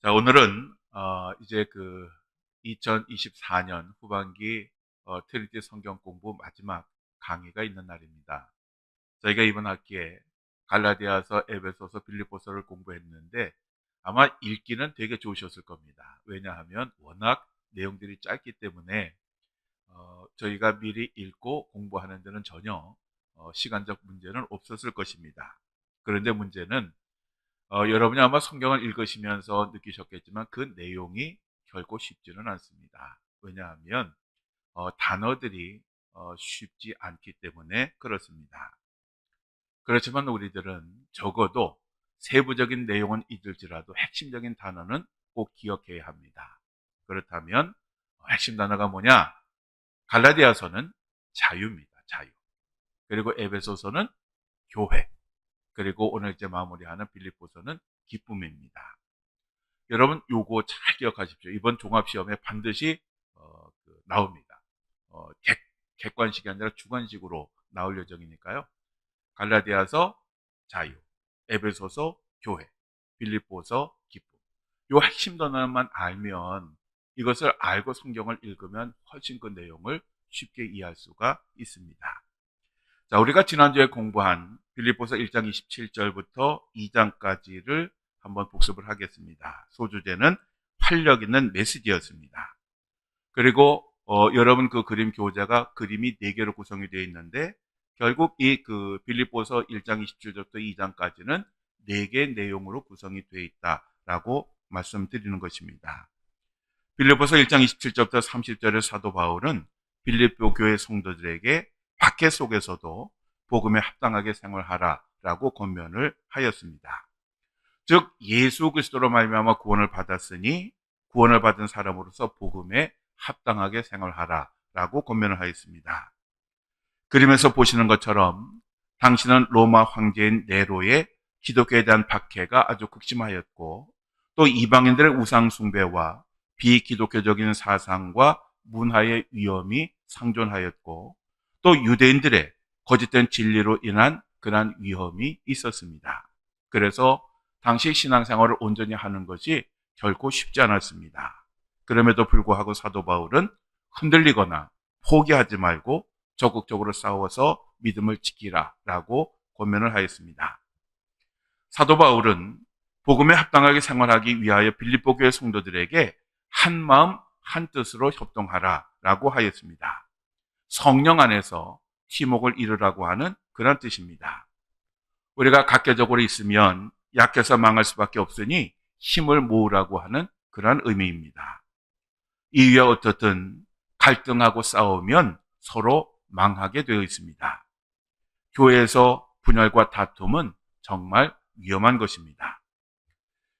자, 오늘은 이제 2024년 후반기 트리티 성경 공부 마지막 강의가 있는 날입니다. 저희가 이번 학기에 갈라디아서, 에베소서, 빌립보서를 공부했는데 아마 읽기는 되게 좋으셨을 겁니다. 왜냐하면 워낙 내용들이 짧기 때문에 저희가 미리 읽고 공부하는 데는 전혀 시간적 문제는 없었을 것입니다. 그런데 문제는 여러분이 아마 성경을 읽으시면서 느끼셨겠지만 그 내용이 결코 쉽지는 않습니다. 왜냐하면 단어들이 쉽지 않기 때문에 그렇습니다. 그렇지만 우리들은 적어도 세부적인 내용은 잊을지라도 핵심적인 단어는 꼭 기억해야 합니다. 그렇다면 핵심 단어가 뭐냐? 갈라디아서는 자유입니다. 자유. 그리고 에베소서는 교회. 그리고 오늘 이제 마무리하는 빌립보서는 기쁨입니다. 여러분 요거 잘 기억하십시오. 이번 종합시험에 반드시 나옵니다. 객관식이 아니라 주관식으로 나올 예정이니까요. 갈라디아서 자유, 에베소서 교회, 빌립보서 기쁨. 요 핵심 단어만 알면 이것을 알고 성경을 읽으면 훨씬 그 내용을 쉽게 이해할 수가 있습니다. 자, 우리가 지난주에 공부한 빌립보서 1장 27절부터 2장까지를 한번 복습을 하겠습니다. 소주제는 활력 있는 메시지였습니다. 그리고 여러분 그 그림 교재가 그림이 4개로 구성이 되어 있는데 결국 이 빌립보서 1장 27절부터 2장까지는 4개 내용으로 구성이 되어 있다라고 말씀드리는 것입니다. 빌립보서 1장 27절부터 30절의 사도 바울은 빌립보 교회 성도들에게 박해 속에서도 복음에 합당하게 생활하라라고 권면을 하였습니다. 즉 예수 그리스도로 말미암아 구원을 받았으니 구원을 받은 사람으로서 복음에 합당하게 생활하라라고 권면을 하였습니다. 그림에서 보시는 것처럼 당신은 로마 황제인 네로의 기독교에 대한 박해가 아주 극심하였고 또 이방인들의 우상 숭배와 비기독교적인 사상과 문화의 위험이 상존하였고 또 유대인들의 거짓된 진리로 인한 그러한 위험이 있었습니다. 그래서 당시 신앙생활을 온전히 하는 것이 결코 쉽지 않았습니다. 그럼에도 불구하고 사도 바울은 흔들리거나 포기하지 말고 적극적으로 싸워서 믿음을 지키라라고 권면을 하였습니다. 사도 바울은 복음에 합당하게 생활하기 위하여 빌립보 교회 성도들에게 한 마음 한 뜻으로 협동하라라고 하였습니다. 성령 안에서 팀웍을 이루라고 하는 그런 뜻입니다. 우리가 각계적으로 있으면 약해서 망할 수밖에 없으니 힘을 모으라고 하는 그런 의미입니다. 이유야 어떻든 갈등하고 싸우면 서로 망하게 되어 있습니다. 교회에서 분열과 다툼은 정말 위험한 것입니다.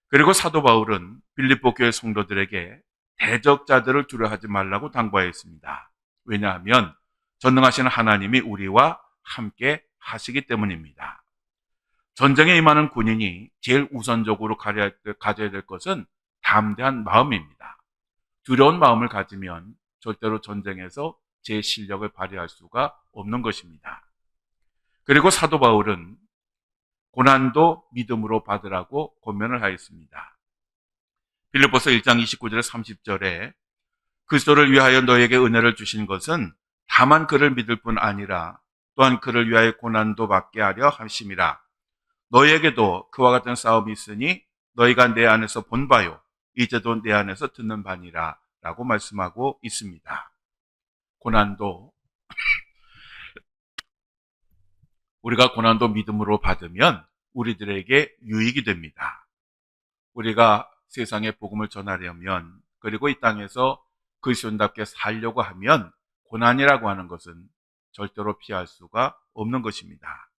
그리고 사도 바울은 빌립보 교회 성도들에게 대적자들을 두려워하지 말라고 당부하였습니다. 왜냐하면 전능하신 하나님이 우리와 함께 하시기 때문입니다. 전쟁에 임하는 군인이 제일 우선적으로 가져야 될 것은 담대한 마음입니다. 두려운 마음을 가지면 절대로 전쟁에서 제 실력을 발휘할 수가 없는 것입니다. 그리고 사도 바울은 고난도 믿음으로 받으라고 권면을 하였습니다. 빌립보서 1장 29절에 30절에 그리스도를 위하여 너에게 은혜를 주신 것은 다만 그를 믿을 뿐 아니라 또한 그를 위하여 고난도 받게 하려 하심이라. 너에게도 그와 같은 싸움이 있으니 너희가 내 안에서 본 바요 이제도 내 안에서 듣는 바니라 라고 말씀하고 있습니다. 고난도 우리가 고난도 믿음으로 받으면 우리들에게 유익이 됩니다. 우리가 세상에 복음을 전하려면 그리고 이 땅에서 그리스도인답게 살려고 하면 고난이라고 하는 것은 절대로 피할 수가 없는 것입니다.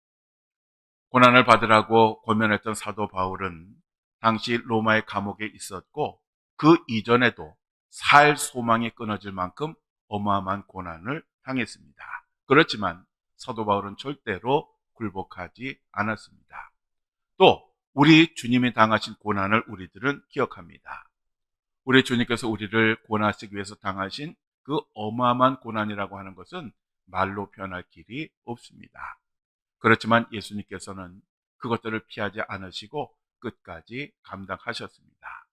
고난을 받으라고 권면했던 사도 바울은 당시 로마의 감옥에 있었고 그 이전에도 살 소망이 끊어질 만큼 어마어마한 고난을 당했습니다. 그렇지만 사도 바울은 절대로 굴복하지 않았습니다. 또 우리 주님이 당하신 고난을 우리들은 기억합니다. 우리 주님께서 우리를 구원하시기 위해서 당하신 그 어마어마한 고난이라고 하는 것은 말로 표현할 길이 없습니다. 그렇지만 예수님께서는 그것들을 피하지 않으시고 끝까지 감당하셨습니다.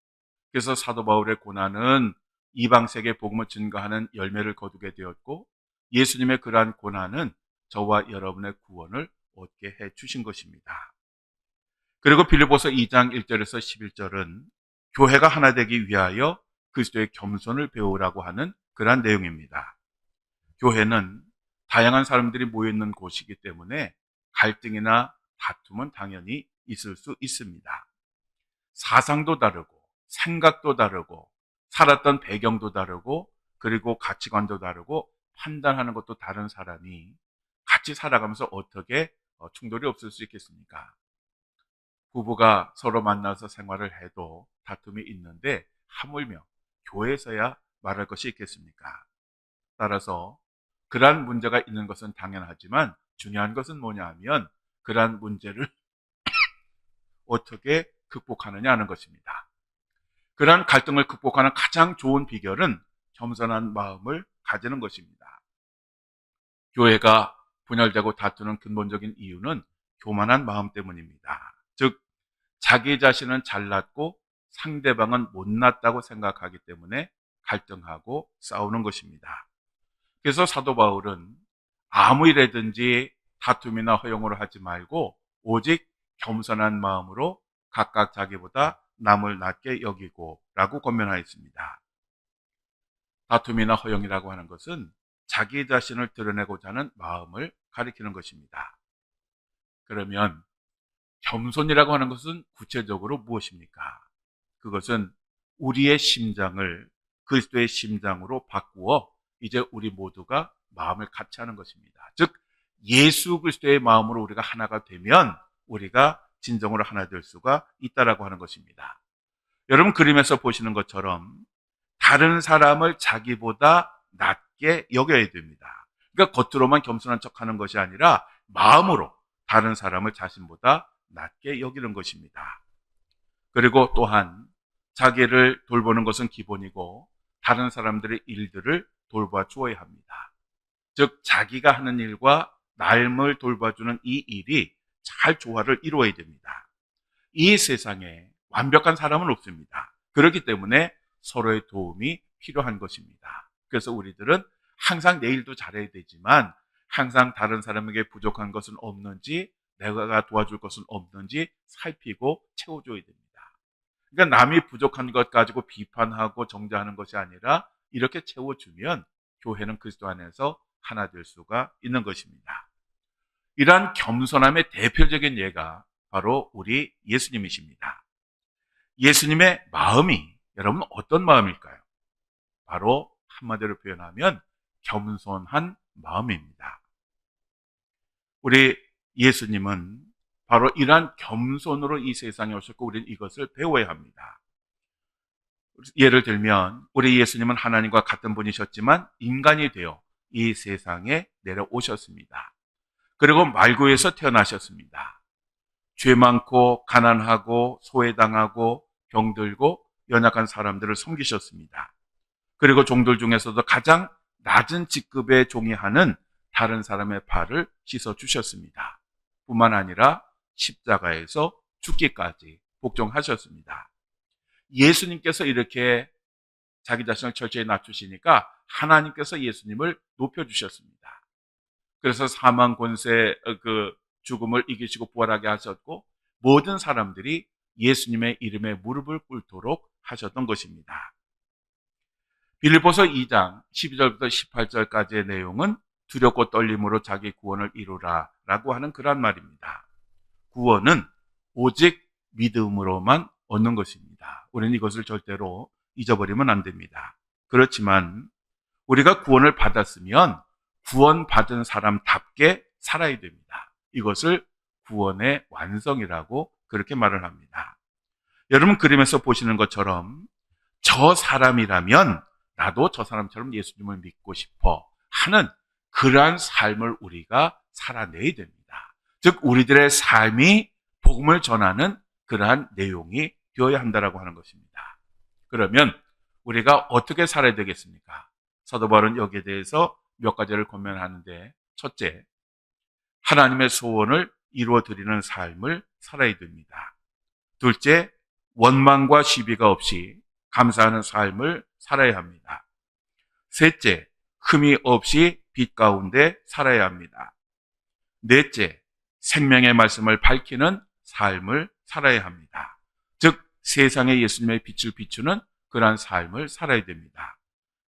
그래서 사도 바울의 고난은 이방 세계 복음을 증거하는 열매를 거두게 되었고, 예수님의 그러한 고난은 저와 여러분의 구원을 얻게 해 주신 것입니다. 그리고 빌립보서 2장 1절에서 11절은 교회가 하나 되기 위하여 그리스도의 겸손을 배우라고 하는 그러한 내용입니다. 교회는 다양한 사람들이 모여 있는 곳이기 때문에 갈등이나 다툼은 당연히 있을 수 있습니다. 사상도 다르고 생각도 다르고 살았던 배경도 다르고 그리고 가치관도 다르고 판단하는 것도 다른 사람이 같이 살아가면서 어떻게 충돌이 없을 수 있겠습니까? 부부가 서로 만나서 생활을 해도 다툼이 있는데 하물며 교회에서야 말할 것이 있겠습니까? 따라서 그러한 문제가 있는 것은 당연하지만 중요한 것은 뭐냐 하면 그러한 문제를 어떻게 극복하느냐 하는 것입니다. 그러한 갈등을 극복하는 가장 좋은 비결은 겸손한 마음을 가지는 것입니다. 교회가 분열되고 다투는 근본적인 이유는 교만한 마음 때문입니다. 즉 자기 자신은 잘났고 상대방은 못났다고 생각하기 때문에 갈등하고 싸우는 것입니다. 그래서 사도 바울은 아무 일에든지 다툼이나 허용을 하지 말고 오직 겸손한 마음으로 각각 자기보다 남을 낮게 여기고 라고 권면하였습니다. 다툼이나 허용이라고 하는 것은 자기 자신을 드러내고자 하는 마음을 가리키는 것입니다. 그러면 겸손이라고 하는 것은 구체적으로 무엇입니까? 그것은 우리의 심장을 그리스도의 심장으로 바꾸어 이제 우리 모두가 마음을 같이 하는 것입니다. 즉 예수 그리스도의 마음으로 우리가 하나가 되면 우리가 진정으로 하나 될 수가 있다라고 하는 것입니다. 여러분 그림에서 보시는 것처럼 다른 사람을 자기보다 낮게 여겨야 됩니다. 그러니까 겉으로만 겸손한 척하는 것이 아니라 마음으로 다른 사람을 자신보다 낮게 여기는 것입니다. 그리고 또한 자기를 돌보는 것은 기본이고 다른 사람들의 일들을 돌봐 주어야 합니다. 즉 자기가 하는 일과 남을 돌봐주는 이 일이 잘 조화를 이루어야 됩니다. 이 세상에 완벽한 사람은 없습니다. 그렇기 때문에 서로의 도움이 필요한 것입니다. 그래서 우리들은 항상 내 일도 잘해야 되지만 항상 다른 사람에게 부족한 것은 없는지 내가 도와줄 것은 없는지 살피고 채워줘야 됩니다. 그러니까 남이 부족한 것 가지고 비판하고 정죄하는 것이 아니라 이렇게 채워주면 교회는 그리스도 안에서 하나 될 수가 있는 것입니다. 이러한 겸손함의 대표적인 예가 바로 우리 예수님이십니다. 예수님의 마음이 여러분 어떤 마음일까요? 바로 한마디로 표현하면 겸손한 마음입니다. 우리 예수님은 바로 이러한 겸손으로 이 세상에 오셨고 우리는 이것을 배워야 합니다. 예를 들면 우리 예수님은 하나님과 같은 분이셨지만 인간이 되어 이 세상에 내려오셨습니다. 그리고 말구에서 태어나셨습니다. 죄 많고 가난하고 소외당하고 병들고 연약한 사람들을 섬기셨습니다. 그리고 종들 중에서도 가장 낮은 직급의 종이 하는 다른 사람의 발을 씻어주셨습니다. 뿐만 아니라 십자가에서 죽기까지 복종하셨습니다. 예수님께서 이렇게 자기 자신을 철저히 낮추시니까 하나님께서 예수님을 높여주셨습니다. 그래서 사망 권세 그 죽음을 이기시고 부활하게 하셨고 모든 사람들이 예수님의 이름에 무릎을 꿇도록 하셨던 것입니다. 빌립보서 2장 12절부터 18절까지의 내용은 두렵고 떨림으로 자기 구원을 이루라 라고 하는 그런 말입니다. 구원은 오직 믿음으로만 얻는 것입니다. 우리는 이것을 절대로 잊어버리면 안 됩니다. 그렇지만 우리가 구원을 받았으면 구원받은 사람답게 살아야 됩니다. 이것을 구원의 완성이라고 그렇게 말을 합니다. 여러분 그림에서 보시는 것처럼 저 사람이라면 나도 저 사람처럼 예수님을 믿고 싶어 하는 그러한 삶을 우리가 살아내야 됩니다. 즉 우리들의 삶이 복음을 전하는 그러한 내용이 되어야 한다라고 하는 것입니다. 그러면 우리가 어떻게 살아야 되겠습니까? 사도 바울은 여기에 대해서 몇 가지를 권면하는데 첫째, 하나님의 소원을 이루어 드리는 삶을 살아야 됩니다. 둘째, 원망과 시비가 없이 감사하는 삶을 살아야 합니다. 셋째, 흠이 없이 빛 가운데 살아야 합니다. 넷째, 생명의 말씀을 밝히는 삶을 살아야 합니다. 즉 세상에 예수님의 빛을 비추는 그러한 삶을 살아야 됩니다.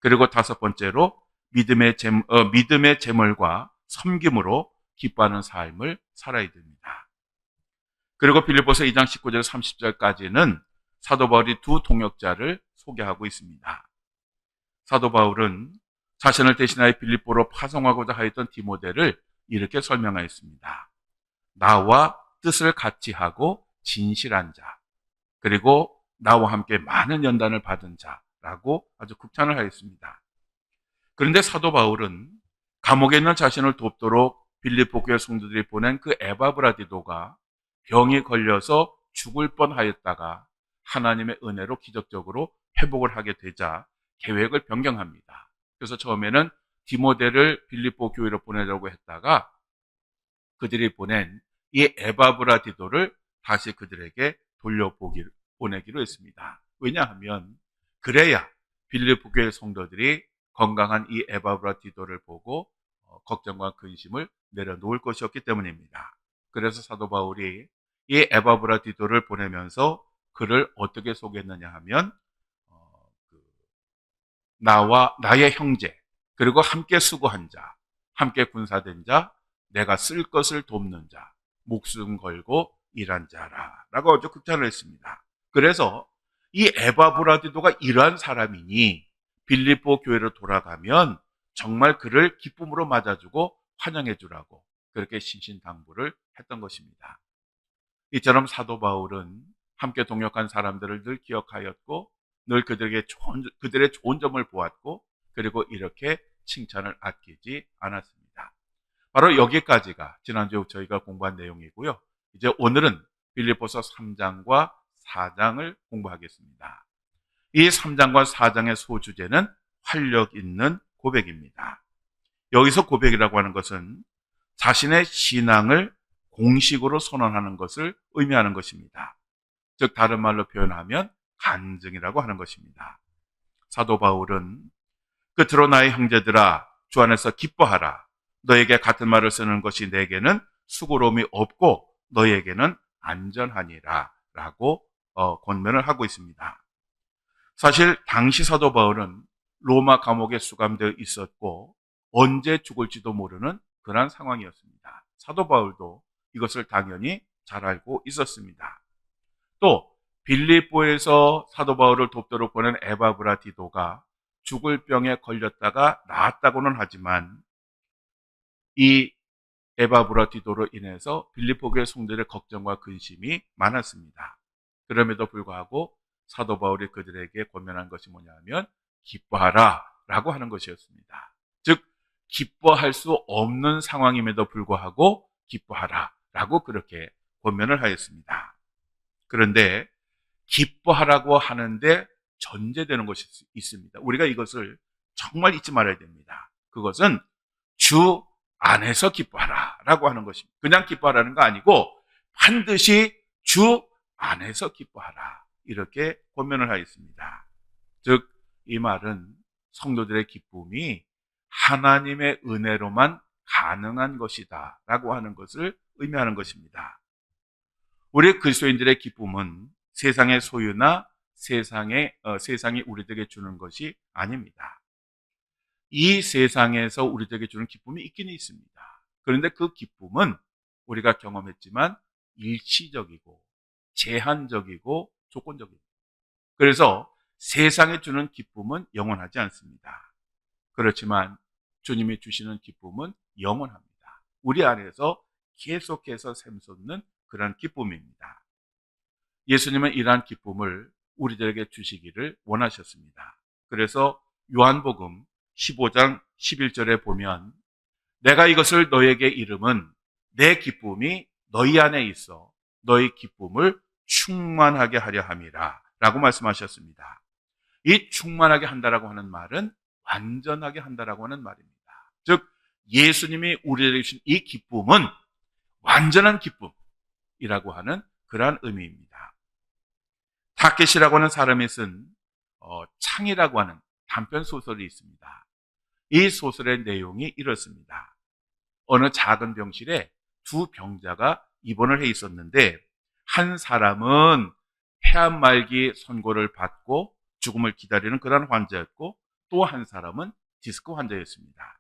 그리고 다섯 번째로 믿음의 재물과 섬김으로 기뻐하는 삶을 살아야 됩니다. 그리고 빌립보서 2장 19절 30절까지는 사도 바울이 두 동역자를 소개하고 있습니다. 사도 바울은 자신을 대신하여 빌립보로 파송하고자 하였던 디모데를 이렇게 설명하였습니다. 나와 뜻을 같이 하고 진실한 자, 그리고 나와 함께 많은 연단을 받은 자라고 아주 극찬을 하였습니다. 그런데 사도 바울은 감옥에 있는 자신을 돕도록 빌립보 교회 성도들이 보낸 그 에바브라디도가 병이 걸려서 죽을 뻔하였다가 하나님의 은혜로 기적적으로 회복을 하게 되자 계획을 변경합니다. 그래서 처음에는 디모데를 빌립보 교회로 보내려고 했다가 그들이 보낸 이 에바브라디도를 다시 그들에게 보내기로 했습니다. 왜냐하면 그래야 빌립보 교회 성도들이 건강한 이 에바브라디도를 보고 걱정과 근심을 내려놓을 것이었기 때문입니다. 그래서 사도 바울이 이 에바브라디도를 보내면서 그를 어떻게 소개했느냐 하면 나의 형제, 그리고 함께 수고한 자, 함께 군사된 자, 내가 쓸 것을 돕는 자, 목숨 걸고 일한 자라 라고 아주 극찬을 했습니다. 그래서 이 에바브라디도가 이러한 사람이니 빌립보 교회로 돌아가면 정말 그를 기쁨으로 맞아주고 환영해 주라고 그렇게 신신당부를 했던 것입니다. 이처럼 사도 바울은 함께 동역한 사람들을 늘 기억하였고 늘 그들의 좋은 점을 보았고 그리고 이렇게 칭찬을 아끼지 않았습니다. 바로 여기까지가 지난주에 저희가 공부한 내용이고요. 이제 오늘은 빌립보서 3장과 4장을 공부하겠습니다. 이 3장과 4장의 소주제는 활력 있는 고백입니다. 여기서 고백이라고 하는 것은 자신의 신앙을 공식으로 선언하는 것을 의미하는 것입니다. 즉 다른 말로 표현하면 간증이라고 하는 것입니다. 사도 바울은 끝으로 나의 형제들아 주 안에서 기뻐하라. 너에게 같은 말을 쓰는 것이 내게는 수고로움이 없고 너에게는 안전하니라 라고 권면을 하고 있습니다. 사실 당시 사도 바울은 로마 감옥에 수감되어 있었고 언제 죽을지도 모르는 그런 상황이었습니다. 사도 바울도 이것을 당연히 잘 알고 있었습니다. 또 빌립보에서 사도 바울을 돕도록 보낸 에바브라디도가 죽을 병에 걸렸다가 나았다고는 하지만 이 에바브라디도로 인해서 빌립보 교회 성도들의 걱정과 근심이 많았습니다. 그럼에도 불구하고 사도 바울이 그들에게 권면한 것이 뭐냐면 기뻐하라 라고 하는 것이었습니다. 즉 기뻐할 수 없는 상황임에도 불구하고 기뻐하라 라고 그렇게 권면을 하였습니다. 그런데 기뻐하라고 하는데 전제되는 것이 있습니다. 우리가 이것을 정말 잊지 말아야 됩니다. 그것은 주 안에서 기뻐하라 라고 하는 것입니다. 그냥 기뻐하라는 거 아니고 반드시 주 안에서 기뻐하라 이렇게 권면을 하였습니다. 즉 이 말은 성도들의 기쁨이 하나님의 은혜로만 가능한 것이다 라고 하는 것을 의미하는 것입니다. 우리 그리스도인들의 기쁨은 세상의 소유나 세상이 우리에게 주는 것이 아닙니다. 이 세상에서 우리에게 주는 기쁨이 있긴 있습니다. 그런데 그 기쁨은 우리가 경험했지만 일시적이고 제한적이고 조건적입니다. 그래서 세상에 주는 기쁨은 영원하지 않습니다. 그렇지만 주님이 주시는 기쁨은 영원합니다. 우리 안에서 계속해서 샘솟는 그런 기쁨입니다. 예수님은 이러한 기쁨을 우리들에게 주시기를 원하셨습니다. 그래서 요한복음 15장 11절에 보면 내가 이것을 너에게 이름은 내 기쁨이 너희 안에 있어 너희 기쁨을 충만하게 하려 함이라 라고 말씀하셨습니다. 이 충만하게 한다라고 하는 말은 완전하게 한다라고 하는 말입니다. 즉 예수님이 우리에게 주신 이 기쁨은 완전한 기쁨이라고 하는 그러한 의미입니다. 타켓이라고 하는 사람이 쓴 창이라고 하는 단편 소설이 있습니다. 이 소설의 내용이 이렇습니다. 어느 작은 병실에 두 병자가 입원을 해 있었는데 한 사람은 폐암 말기 선고를 받고 죽음을 기다리는 그런 환자였고 또 한 사람은 디스크 환자였습니다.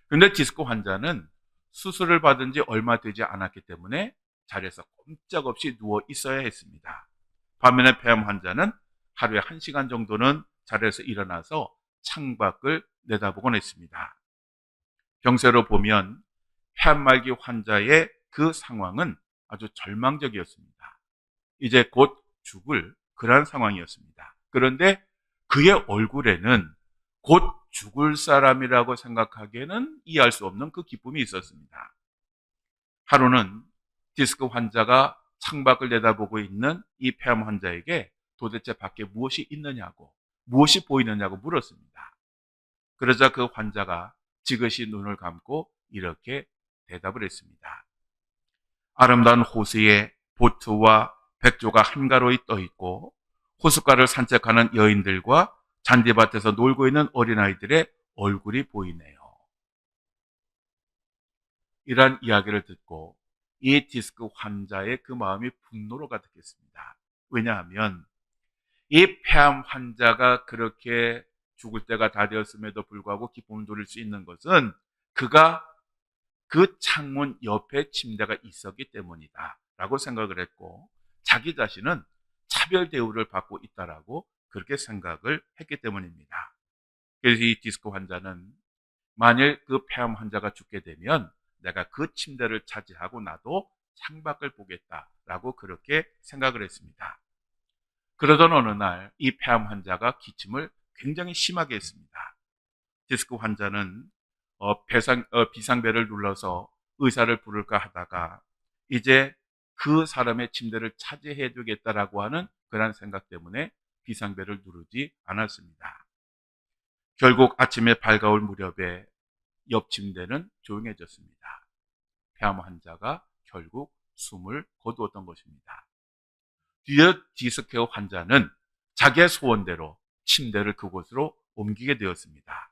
그런데 디스크 환자는 수술을 받은 지 얼마 되지 않았기 때문에 자리에서 꼼짝없이 누워 있어야 했습니다. 반면에 폐암 환자는 하루에 1시간 정도는 자리에서 일어나서 창밖을 내다보곤 했습니다. 병세로 보면 폐암 말기 환자의 그 상황은 아주 절망적이었습니다. 이제 곧 죽을 그러한 상황이었습니다. 그런데 그의 얼굴에는 곧 죽을 사람이라고 생각하기에는 이해할 수 없는 그 기쁨이 있었습니다. 하루는 디스크 환자가 창밖을 내다보고 있는 이 폐암 환자에게 도대체 밖에 무엇이 있느냐고, 무엇이 보이느냐고 물었습니다. 그러자 그 환자가 지그시 눈을 감고 이렇게 대답을 했습니다. 아름다운 호수에 보트와 백조가 한가로이 떠 있고 호숫가를 산책하는 여인들과 잔디밭에서 놀고 있는 어린아이들의 얼굴이 보이네요. 이러한 이야기를 듣고 이 디스크 환자의 그 마음이 분노로 가득했습니다. 왜냐하면 이 폐암 환자가 그렇게 죽을 때가 다 되었음에도 불구하고 기쁨을 누릴 수 있는 것은 그가 그 창문 옆에 침대가 있었기 때문이다 라고 생각을 했고 자기 자신은 차별 대우를 받고 있다라고 그렇게 생각을 했기 때문입니다. 그래서 이 디스크 환자는 만일 그 폐암 환자가 죽게 되면 내가 그 침대를 차지하고 나도 창밖을 보겠다라고 그렇게 생각을 했습니다. 그러던 어느 날 이 폐암 환자가 기침을 굉장히 심하게 했습니다. 디스크 환자는 비상벨을 눌러서 의사를 부를까 하다가 이제 그 사람의 침대를 차지해 두겠다라고 하는 그런 생각 때문에 비상벨을 누르지 않았습니다. 결국 아침에 밝아올 무렵에 옆 침대는 조용해졌습니다. 폐암 환자가 결국 숨을 거두었던 것입니다. 뒤에 디스크 환자는 자기의 소원대로 침대를 그곳으로 옮기게 되었습니다.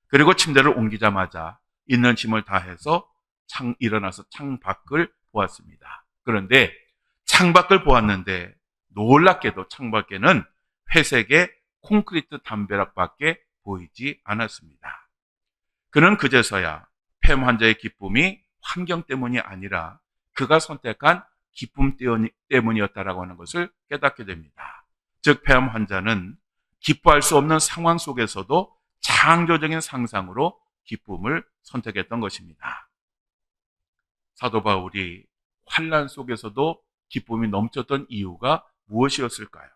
그리고 침대를 옮기자마자 있는 힘을 다해서 일어나서 창밖을 보았습니다. 그런데 창밖을 보았는데 놀랍게도 창밖에는 회색의 콘크리트 담벼락밖에 보이지 않았습니다. 그는 그제서야 폐암 환자의 기쁨이 환경 때문이 아니라 그가 선택한 기쁨 때문이었다라고 하는 것을 깨닫게 됩니다. 즉 폐암 환자는 기뻐할 수 없는 상황 속에서도 창조적인 상상으로 기쁨을 선택했던 것입니다. 사도 바울이 환난 속에서도 기쁨이 넘쳤던 이유가 무엇이었을까요?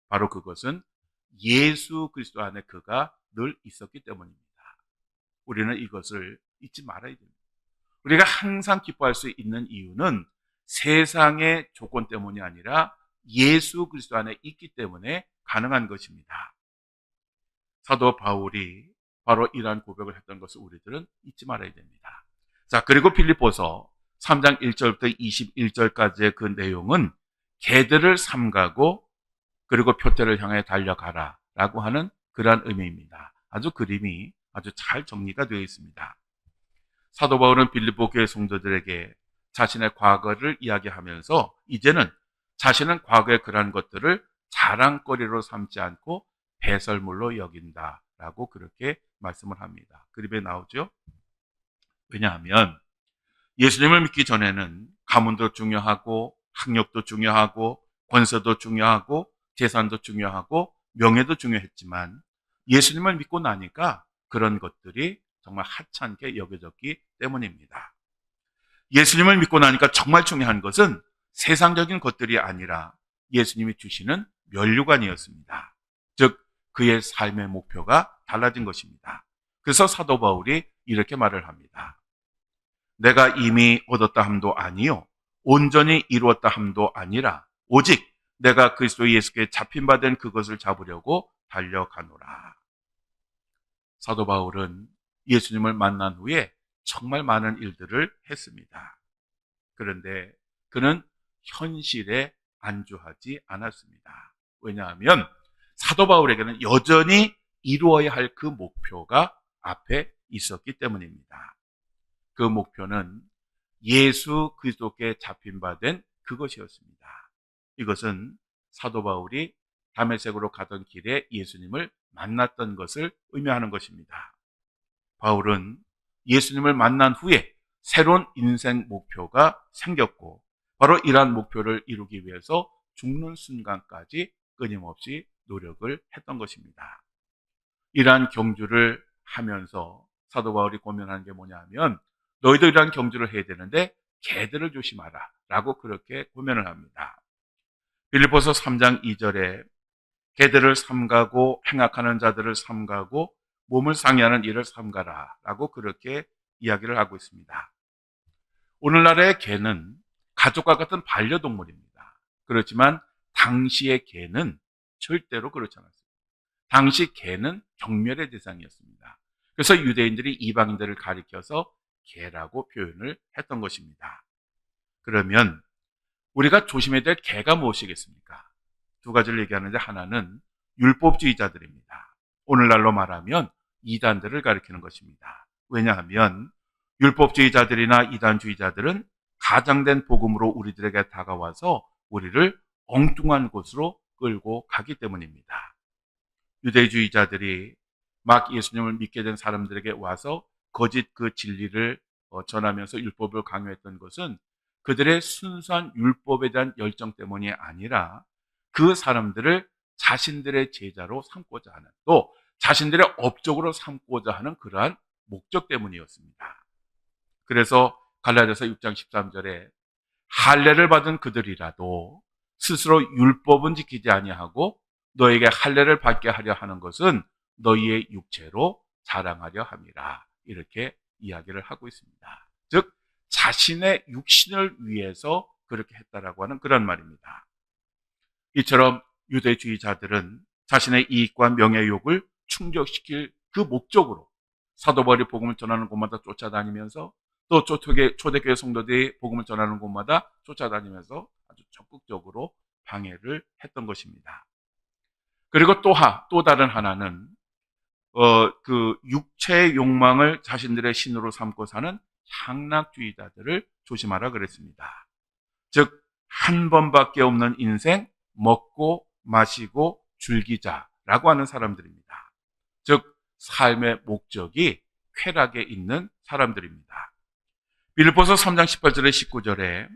바로 그것은 예수 그리스도 안에 그가 늘 있었기 때문입니다. 우리는 이것을 잊지 말아야 됩니다. 우리가 항상 기뻐할 수 있는 이유는 세상의 조건 때문이 아니라 예수 그리스도 안에 있기 때문에 가능한 것입니다. 사도 바울이 바로 이러한 고백을 했던 것을 우리들은 잊지 말아야 됩니다. 자, 그리고 빌립보서 3장 1절부터 21절까지의 그 내용은 개들을 삼가고 그리고 표태를 향해 달려가라 라고 하는 그러한 의미입니다. 아주 그림이 아주 잘 정리가 되어 있습니다. 사도 바울은 빌립보 교회 성도들에게 자신의 과거를 이야기하면서 이제는 자신은 과거의 그러한 것들을 자랑거리로 삼지 않고 배설물로 여긴다라고 그렇게 말씀을 합니다. 그림에 나오죠? 왜냐하면 예수님을 믿기 전에는 가문도 중요하고 학력도 중요하고 권세도 중요하고 재산도 중요하고 명예도 중요했지만 예수님을 믿고 나니까 그런 것들이 정말 하찮게 여겨졌기 때문입니다. 예수님을 믿고 나니까 정말 중요한 것은 세상적인 것들이 아니라 예수님이 주시는 면류관이었습니다. 즉 그의 삶의 목표가 달라진 것입니다. 그래서 사도 바울이 이렇게 말을 합니다. 내가 이미 얻었다 함도 아니요 온전히 이루었다 함도 아니라 오직 내가 그리스도 예수께 잡힌 바 된 그것을 잡으려고 달려가노라. 사도 바울은 예수님을 만난 후에 정말 많은 일들을 했습니다. 그런데 그는 현실에 안주하지 않았습니다. 왜냐하면 사도 바울에게는 여전히 이루어야 할 그 목표가 앞에 있었기 때문입니다. 그 목표는 예수 그리스도께 잡힌 바 된 그것이었습니다. 이것은 사도 바울이 다메섹으로 가던 길에 예수님을 만났던 것을 의미하는 것입니다. 바울은 예수님을 만난 후에 새로운 인생 목표가 생겼고, 바로 이러한 목표를 이루기 위해서 죽는 순간까지 끊임없이 노력을 했던 것입니다. 이러한 경주를 하면서 사도 바울이 고민하는 게 뭐냐면, 너희도 이러한 경주를 해야 되는데 개들을 조심하라 라고 그렇게 고민을 합니다. 빌립보서 3장 2절에 개들을 삼가고 행악하는 자들을 삼가고 몸을 상해하는 일을 삼가라 라고 그렇게 이야기를 하고 있습니다. 오늘날의 개는 가족과 같은 반려동물입니다. 그렇지만 당시의 개는 절대로 그렇지 않았습니다. 당시 개는 경멸의 대상이었습니다. 그래서 유대인들이 이방인들을 가리켜서 개라고 표현을 했던 것입니다. 그러면 우리가 조심해야 될 개가 무엇이겠습니까? 두 가지를 얘기하는데, 하나는 율법주의자들입니다. 오늘날로 말하면 이단들을 가리키는 것입니다. 왜냐하면 율법주의자들이나 이단주의자들은 가장된 복음으로 우리들에게 다가와서 우리를 엉뚱한 곳으로 끌고 가기 때문입니다. 유대주의자들이 막 예수님을 믿게 된 사람들에게 와서 거짓 그 진리를 전하면서 율법을 강요했던 것은 그들의 순수한 율법에 대한 열정 때문이 아니라 그 사람들을 자신들의 제자로 삼고자 하는, 또 자신들의 업적으로 삼고자 하는 그러한 목적 때문이었습니다. 그래서 갈라디아서 6장 13절에 할례를 받은 그들이라도 스스로 율법은 지키지 아니하고 너에게 할례를 받게 하려 하는 것은 너희의 육체로 자랑하려 함이라, 이렇게 이야기를 하고 있습니다. 즉 자신의 육신을 위해서 그렇게 했다라고 하는 그런 말입니다. 이처럼 유대주의자들은 자신의 이익과 명예욕을 충족시킬 그 목적으로 사도 바울이 복음을 전하는 곳마다 쫓아다니면서, 또 초대교회 성도들이 복음을 전하는 곳마다 쫓아다니면서 아주 적극적으로 방해를 했던 것입니다. 그리고 또 다른 하나는 그 육체의 욕망을 자신들의 신으로 삼고 사는 향락주의자들을 조심하라 그랬습니다. 즉 한 번밖에 없는 인생, 먹고 마시고 즐기자라고 하는 사람들입니다. 즉 삶의 목적이 쾌락에 있는 사람들입니다. 빌립보서 3장 18절에 19절에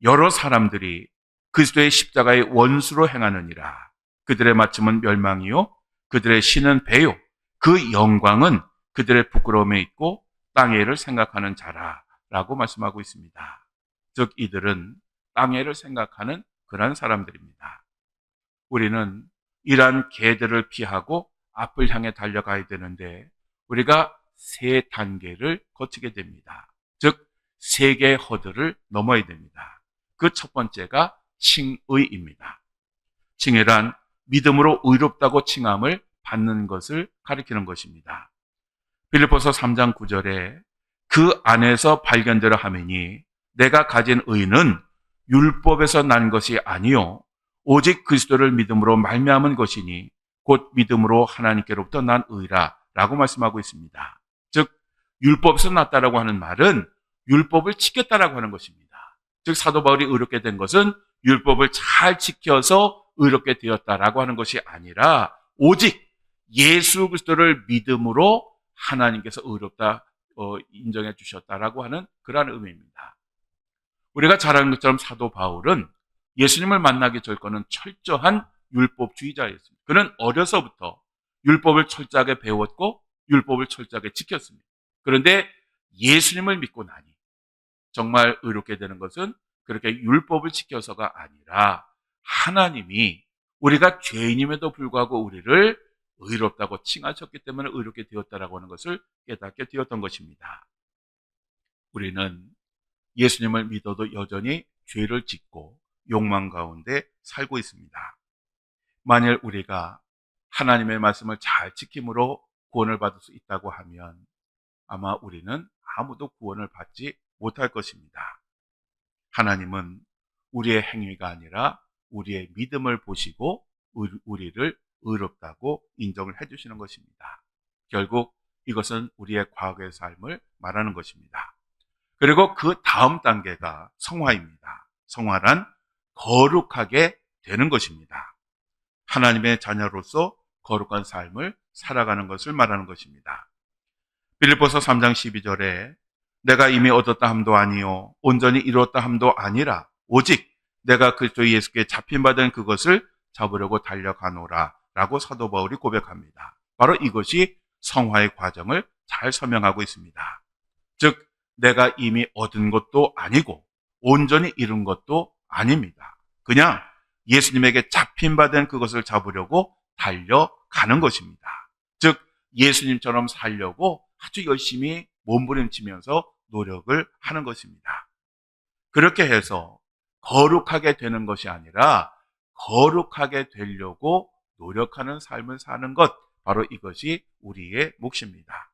여러 사람들이 그리스도의 십자가의 원수로 행하느니라. 그들의 마침은 멸망이요 그들의 신은 배요 그 영광은 그들의 부끄러움에 있고 땅의 일을 생각하는 자라라고 말씀하고 있습니다. 즉 이들은 땅의 일을 생각하는 그런 사람들입니다. 우리는 이러한 개들을 피하고 앞을 향해 달려가야 되는데 우리가 세 단계를 거치게 됩니다. 즉 세 개의 허들을 넘어야 됩니다. 그 첫 번째가 칭의입니다. 칭의란 믿음으로 의롭다고 칭함을 받는 것을 가리키는 것입니다. 빌립보서 3장 9절에 그 안에서 발견되려 하매니 내가 가진 의는 율법에서 난 것이 아니요 오직 그리스도를 믿음으로 말미암은 것이니 곧 믿음으로 하나님께로부터 난 의라 라고 말씀하고 있습니다. 즉 율법에서 났다라고 하는 말은 율법을 지켰다라고 하는 것입니다. 즉 사도 바울이 의롭게 된 것은 율법을 잘 지켜서 의롭게 되었다라고 하는 것이 아니라 오직 예수 그리스도를 믿음으로 하나님께서 의롭다 인정해 주셨다라고 하는 그러한 의미입니다. 우리가 잘 아는 것처럼 사도 바울은 예수님을 만나기 전까지는 철저한 율법주의자였습니다. 그는 어려서부터 율법을 철저하게 배웠고 율법을 철저하게 지켰습니다. 그런데 예수님을 믿고 나니 정말 의롭게 되는 것은 그렇게 율법을 지켜서가 아니라 하나님이 우리가 죄인임에도 불구하고 우리를 의롭다고 칭하셨기 때문에 의롭게 되었다라고 하는 것을 깨닫게 되었던 것입니다. 우리는 예수님을 믿어도 여전히 죄를 짓고 욕망 가운데 살고 있습니다. 만일 우리가 하나님의 말씀을 잘 지킴으로 구원을 받을 수 있다고 하면 아마 우리는 아무도 구원을 받지 못할 것입니다. 하나님은 우리의 행위가 아니라 우리의 믿음을 보시고 우리를 의롭다고 인정을 해주시는 것입니다. 결국 이것은 우리의 과거의 삶을 말하는 것입니다. 그리고 그 다음 단계가 성화입니다. 성화란 거룩하게 되는 것입니다. 하나님의 자녀로서 거룩한 삶을 살아가는 것을 말하는 것입니다. 빌립보서 3장 12절에 내가 이미 얻었다 함도 아니요 온전히 이루었다 함도 아니라 오직 내가 그리스도 예수께 잡힌 바 된 그것을 잡으려고 달려가노라 라고 사도 바울이 고백합니다. 바로 이것이 성화의 과정을 잘 설명하고 있습니다. 즉 내가 이미 얻은 것도 아니고 온전히 이룬 것도 아닙니다. 그냥 예수님에게 잡힌 바 된 그것을 잡으려고 달려가는 것입니다. 즉 예수님처럼 살려고 아주 열심히 몸부림치면서 노력을 하는 것입니다. 그렇게 해서 거룩하게 되는 것이 아니라 거룩하게 되려고 노력하는 삶을 사는 것, 바로 이것이 우리의 몫입니다.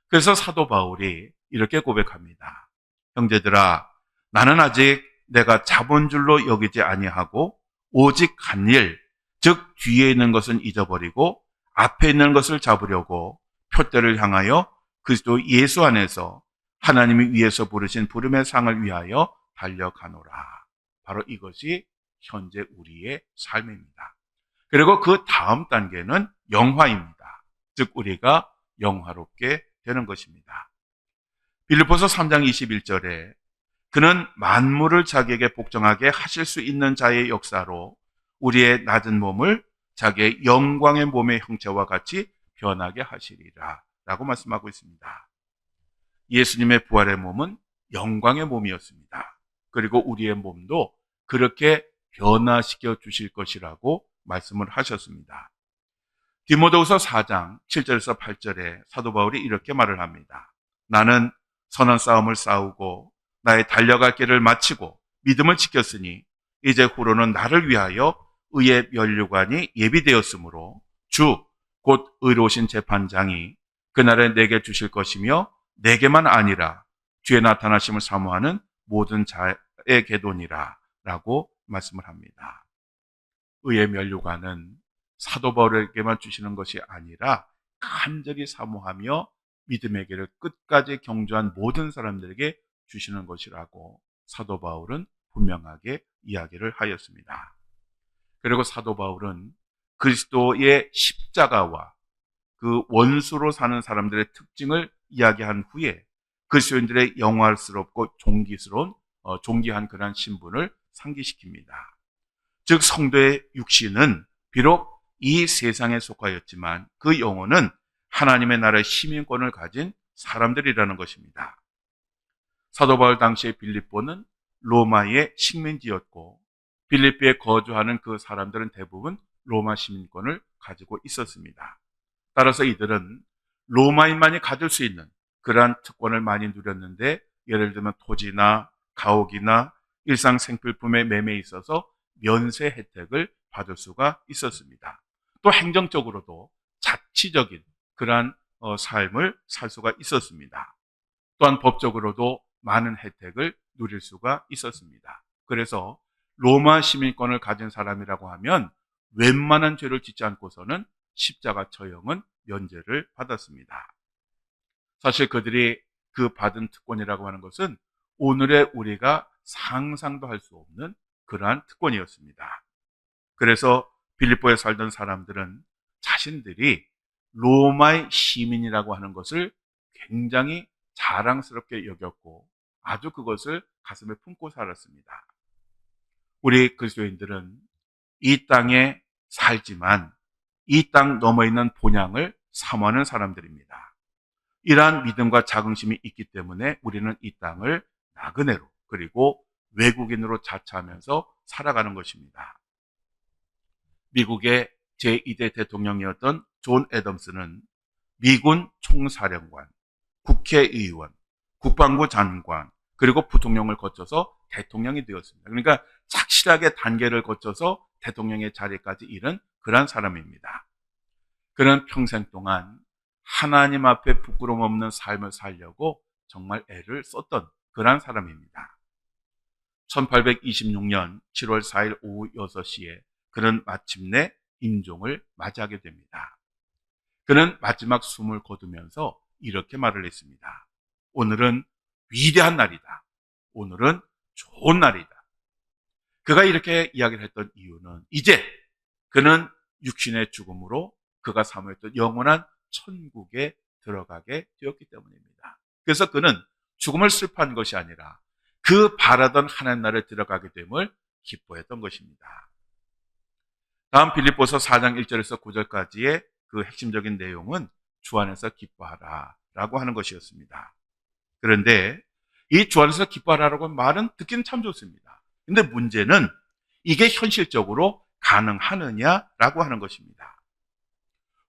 그래서 사도 바울이 이렇게 고백합니다. 형제들아, 나는 아직 내가 잡은 줄로 여기지 아니하고 오직 한 일, 즉 뒤에 있는 것은 잊어버리고 앞에 있는 것을 잡으려고 표대를 향하여 그리스도 예수 안에서 하나님이 위에서 부르신 부름의 상을 위하여 달려가노라. 바로 이것이 현재 우리의 삶입니다. 그리고 그 다음 단계는 영화입니다. 즉 우리가 영화롭게 되는 것입니다. 빌립보서 3장 21절에 그는 만물을 자기에게 복종하게 하실 수 있는 자의 역사로 우리의 낮은 몸을 자기의 영광의 몸의 형체와 같이 변하게 하시리라 라고 말씀하고 있습니다. 예수님의 부활의 몸은 영광의 몸이었습니다. 그리고 우리의 몸도 그렇게 변화시켜 주실 것이라고 말씀을 하셨습니다. 디모데후서 4장 7절에서 8절에 사도 바울이 이렇게 말을 합니다. 나는 선한 싸움을 싸우고 나의 달려갈 길을 마치고 믿음을 지켰으니 이제 후로는 나를 위하여 의의 면류관이 예비되었으므로 주 곧 의로우신 재판장이 그날에 내게 주실 것이며 내게만 아니라 주의 나타나심을 사모하는 모든 자의 계도니라 라고 말씀을 합니다. 의의 면류관은 사도 바울에게만 주시는 것이 아니라 간절히 사모하며 믿음의 길을 끝까지 경주한 모든 사람들에게 주시는 것이라고 사도 바울은 분명하게 이야기를 하였습니다. 그리고 사도 바울은 그리스도의 십자가와 그 원수로 사는 사람들의 특징을 이야기한 후에 그리스도인들의 영화스럽고 존귀한 그런 신분을 상기시킵니다. 즉 성도의 육신은 비록 이 세상에 속하였지만 그 영혼은 하나님의 나라의 시민권을 가진 사람들이라는 것입니다. 사도 바울 당시의 빌립보는 로마의 식민지였고 빌립보에 거주하는 그 사람들은 대부분 로마 시민권을 가지고 있었습니다. 따라서 이들은 로마인만이 가질 수 있는 그러한 특권을 많이 누렸는데 예를 들면 토지나 가옥이나 일상 생필품의 매매에 있어서 면세 혜택을 받을 수가 있었습니다. 또 행정적으로도 자치적인 그러한 삶을 살 수가 있었습니다. 또한 법적으로도 많은 혜택을 누릴 수가 있었습니다. 그래서 로마 시민권을 가진 사람이라고 하면 웬만한 죄를 짓지 않고서는 십자가 처형은 면제를 받았습니다. 사실 그들이 그 받은 특권이라고 하는 것은 오늘의 우리가 상상도 할 수 없는 그러한 특권이었습니다. 그래서 빌립보에 살던 사람들은 자신들이 로마의 시민이라고 하는 것을 굉장히 자랑스럽게 여겼고 아주 그것을 가슴에 품고 살았습니다. 우리 그리스도인들은 이 땅에 살지만 이 땅 너머 있는 본향을 사모하는 사람들입니다. 이러한 믿음과 자긍심이 있기 때문에 우리는 이 땅을 나그네로 그리고 외국인으로 자처하면서 살아가는 것입니다. 미국의 제2대 대통령이었던 존 애덤스는 미군 총사령관, 국회의원, 국방부 장관, 그리고 부통령을 거쳐서 대통령이 되었습니다. 그러니까 착실하게 단계를 거쳐서 대통령의 자리까지 이른 그런 사람입니다. 그는 평생 동안 하나님 앞에 부끄러움 없는 삶을 살려고 정말 애를 썼던 그런 사람입니다. 1826년 7월 4일 오후 6시에 그는 마침내 임종을 맞이하게 됩니다. 그는 마지막 숨을 거두면서 이렇게 말을 했습니다. 오늘은 위대한 날이다. 오늘은 좋은 날이다. 그가 이렇게 이야기를 했던 이유는 이제 그는 육신의 죽음으로 그가 사모했던 영원한 천국에 들어가게 되었기 때문입니다. 그래서 그는 죽음을 슬퍼한 것이 아니라 그 바라던 하나님 나라에 들어가게 됨을 기뻐했던 것입니다. 다음 빌립보서 4장 1절에서 9절까지의 그 핵심적인 내용은 주 안에서 기뻐하라 라고 하는 것이었습니다. 그런데 이 주 안에서 기뻐하라라고 하는 말은 듣기는 참 좋습니다. 근데 문제는 이게 현실적으로 가능하느냐라고 하는 것입니다.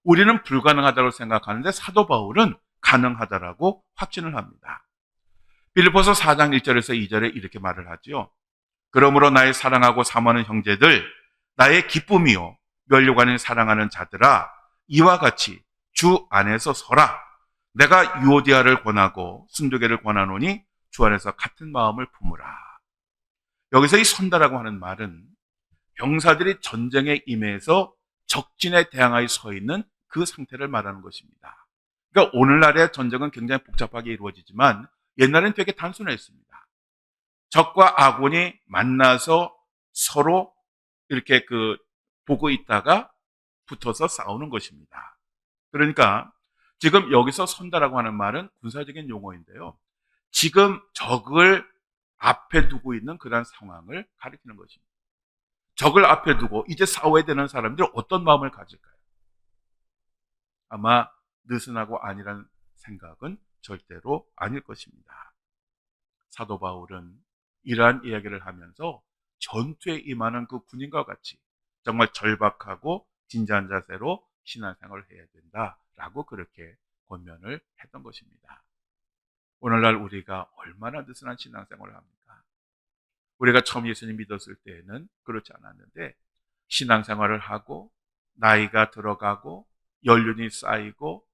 우리는 불가능하다고 생각하는데 사도 바울은 가능하다라고 확신을 합니다. 빌립보서 4장 1절에서 2절에 이렇게 말을 하죠. 그러므로 나의 사랑하고 사모하는 형제들, 나의 기쁨이요 면류관을 사랑하는 자들아, 이와 같이 주 안에서 서라. 내가 유오디아를 권하고 순두개를 권하노니 주 안에서 같은 마음을 품으라. 여기서 이 선다라고 하는 말은 병사들이 전쟁에 임해서 적진에 대항하여 서 있는 그 상태를 말하는 것입니다. 그러니까 오늘날의 전쟁은 굉장히 복잡하게 이루어지지만 옛날에는 되게 단순했습니다. 적과 아군이 만나서 서로 이렇게 보고 있다가 붙어서 싸우는 것입니다. 그러니까 지금 여기서 선다라고 하는 말은 군사적인 용어인데요. 지금 적을 앞에 두고 있는 그런 상황을 가리키는 것입니다. 적을 앞에 두고 이제 싸워야 되는 사람들이 어떤 마음을 가질까요? 아마 느슨하고 아니라는 생각은 절대로 아닐 것입니다. 사도 바울은 이러한 이야기를 하면서 전투에 임하는 그 군인과 같이 정말 절박하고 진지한 자세로 신앙생활을 해야 된다라고 그렇게 권면을 했던 것입니다. 오늘날 우리가 얼마나 느슨한 신앙생활을 합니까? 우리가 처음 예수님 믿었을 때에는 그렇지 않았는데 신앙생활을 하고 나이가 들어가고 연륜이 쌓이고